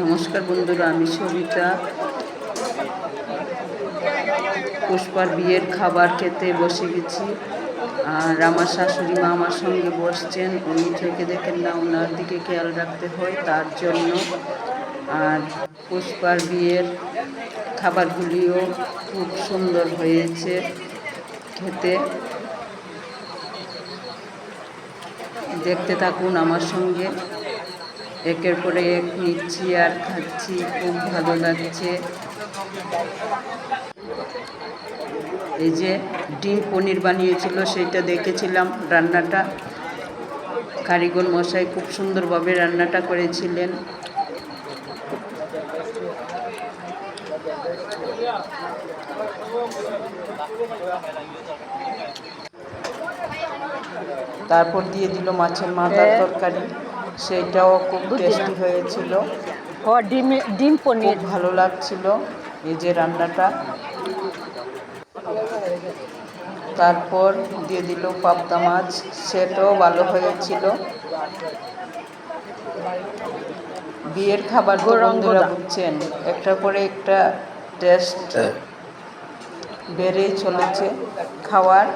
নমস্কার বন্ধুরা, আমি সবিতা। পুষ্পার বিয়ের খাবার খেতে বসে গেছি। আর আমার শাশুড়ি মা আমার সঙ্গে বসছেন। উনি থেকে দেখেন না, ওনার দিকে খেয়াল রাখতে হয় তার জন্য। আর পুষ্পার বিয়ের খাবারগুলিও খুব সুন্দর হয়েছে খেতে। দেখতে থাকুন আমার সঙ্গে, একের পরে এক নিচ্ছি আর খাচ্ছি, খুব ভালো লাগছে। এই যে ডিম পনির বানিয়েছিল, সেটা দেখেছিলাম রান্নাটা। কারিগর মশাই খুব সুন্দরভাবে রান্নাটা করেছিলেন। তারপর দিয়ে দিল মাছের মাথার তরকারি, সেইটাও খুব টেস্টি হয়েছিল। ডিম পনির খুব ভালো লাগছিল এই যে রান্নাটা। তারপর দিয়ে দিল পাবদা মাছ, সেটাও ভালো হয়েছিল। বিয়ের খাবার বন্ধুরা বুঝছেন, একটার পরে একটা টেস্ট বেড়েই চলেছে খাওয়ার।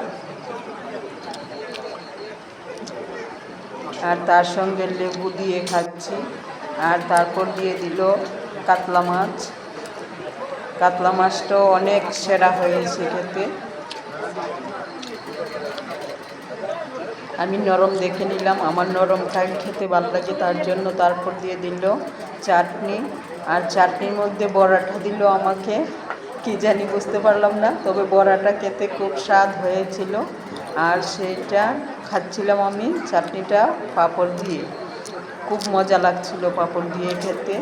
আর তার সঙ্গে লেবু দিয়ে খাচ্ছি। আর তারপর দিয়ে দিল কাতলা মাছ। কাতলা মাছটাও অনেক সেরা হয়েছে খেতে। আমি নরম দেখে নিলাম, আমার নরম খেতে ভালো লাগে তার জন্য। তারপর দিয়ে দিল চাটনি, আর চাটনির মধ্যে বড়াটা দিল আমাকে, কি জানি বুঝতে পারলাম না, তবে বড়াটা খেতে খুব স্বাদ হয়েছিল। আর সেটা খাচ্ছিলাম আমি চাটনিটা পাঁপড় দিয়ে, খুব মজা লাগছিল পাঁপড় দিয়ে খেতে।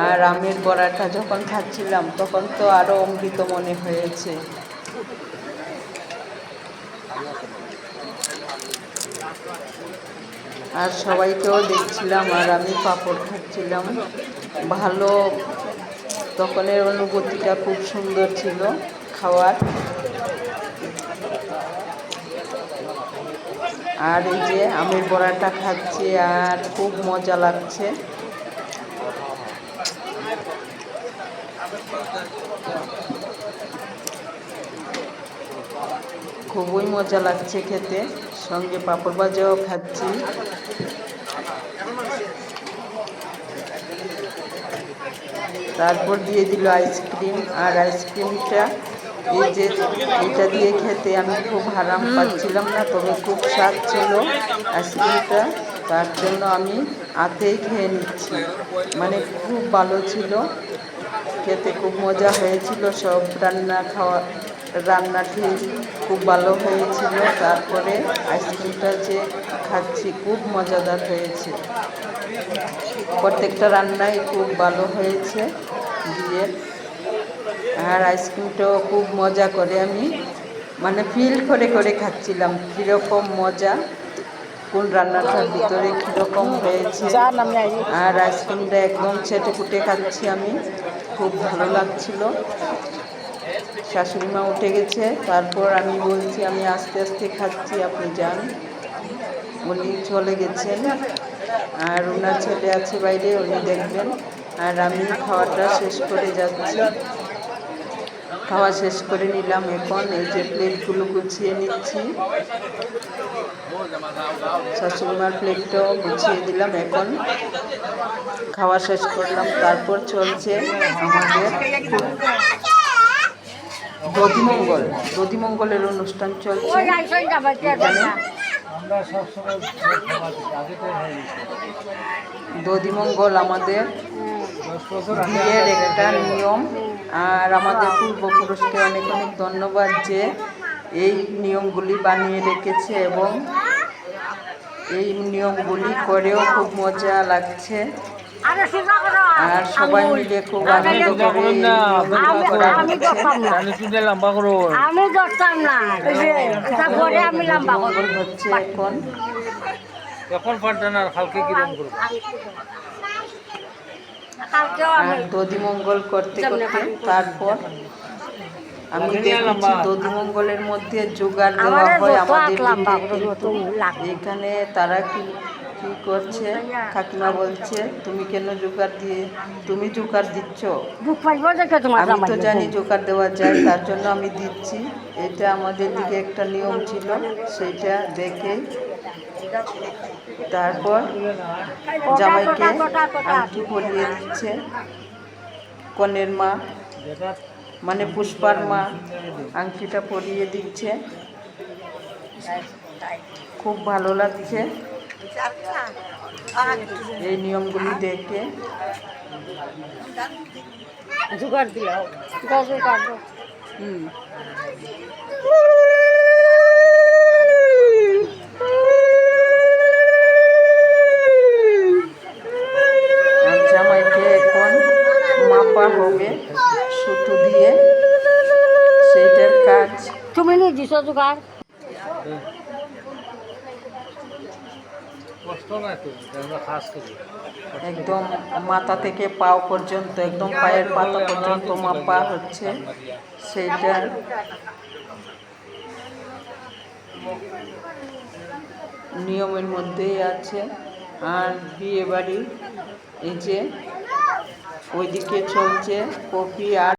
আর আমের বড়াটা যখন খাচ্ছিলাম তখন তো আরও অমৃত মনে হয়েছে। আর সবাইকেও দেখছিলাম আর আমি পাঁপড় খাচ্ছিলাম। ভালো, তখনের অনুভূতিটা খুব সুন্দর ছিল খাওয়ার। আর এই যে আমের বড়াটা খাচ্ছি আর খুব মজা লাগছে। খুবই মজা লাগছে খেতে, সঙ্গে পাঁপড় ভাজাও খাচ্ছি। তারপর দিয়ে দিল আইসক্রিম, আর আইসক্রিমটা এই যে এটা দিয়ে খেতে আমি খুব আরাম পাচ্ছিলাম না, তবে খুব স্বাদ ছিল আইসক্রিমটা, তার জন্য আমি হাতেই খেয়ে নিচ্ছি। মানে খুব ভালো ছিল খেতে, খুব মজা হয়েছিল। সব রান্নাটি খুব ভালো হয়েছিল। তারপরে আইসক্রিমটা যে খাচ্ছি খুব মজাদার হয়েছে। প্রত্যেকটা রান্নাই খুব ভালো হয়েছে বিয়ের। আর আইসক্রিমটাও খুব মজা করে আমি মানে ফিল করে করে খাচ্ছিলাম কীরকম মজা, কোন রান্নাটার ভিতরে কীরকম হয়েছে। আর আইসক্রিমটা একদম ছেটে কুটে খাচ্ছি আমি, খুব ভালো লাগছিল। শাশুড়ি মা উঠে গেছে, তারপর আমি বলছি আমি আস্তে আস্তে খাচ্ছি, আপনি যান। উনি চলে গেছেন, আর ওনার ছেলে আছে বাইরে, উনি দেখবেন। আর আমি খাওয়াটা শেষ করে যাচ্ছি। খাওয়া শেষ করে নিলাম, এখন এই যে প্লেটগুলো গুছিয়ে নিচ্ছি। শাশুড়িমার প্লেটটাও গুছিয়ে দিলাম, এখন খাওয়া শেষ করলাম। তারপর চলছে আমাদের দধিমঙ্গলের অনুষ্ঠান চলছে এখানে। দধিমঙ্গল আমাদের বিয়ের একটা নিয়ম, আর আমাদের পূর্বপুরুষকে অনেক অনেক ধন্যবাদ যে এই নিয়মগুলি বানিয়ে রেখেছে, এবং এই নিয়মগুলি করেও খুব মজা লাগছে। আর সবাই মিলে খুব আনন্দ করে হচ্ছে এখন। আর দধিমঙ্গল করতে করতে তারপর আমি দেখেছি দধিমঙ্গলের মধ্যে জোগাড় দেওয়া হয় আমাদের দিকে, কিন্তু এখানে তারা কি করছে? কাকিমা বলছে তুমি কেন তুমি জোকার দিচ্ছ? দুঃখ পাইব দেখে তোমার আমি তো জামাই জানি জোকার দেওয়া যায়, তার জন্য আমি দিচ্ছি। এটা আমাদের দিকে একটা নিয়ম ছিল, সেইটা দেখে তারপর জামাইকে আংটি পরিয়ে দিচ্ছে কনের মা, মানে পুষ্পার মা আংটিটা পরিয়ে দিচ্ছে। খুব ভালো লাগছে এই নিয়মগুলি দেখে। জোগাড় দিলাও আর জামাইকে এখন মাপা হবে সুতো দিয়ে, সেইটার কাজ। তুমি নিয়ে দিছ জোগাড়? একদম মাথা থেকে পাও পর্যন্ত, একদম পায়ের পাতা পর্যন্ত মাপা হচ্ছে, সেইটা নিয়মের মধ্যেই আছে। আর বিয়ে বাড়ি এই যে ওইদিকে চলছে কফি আর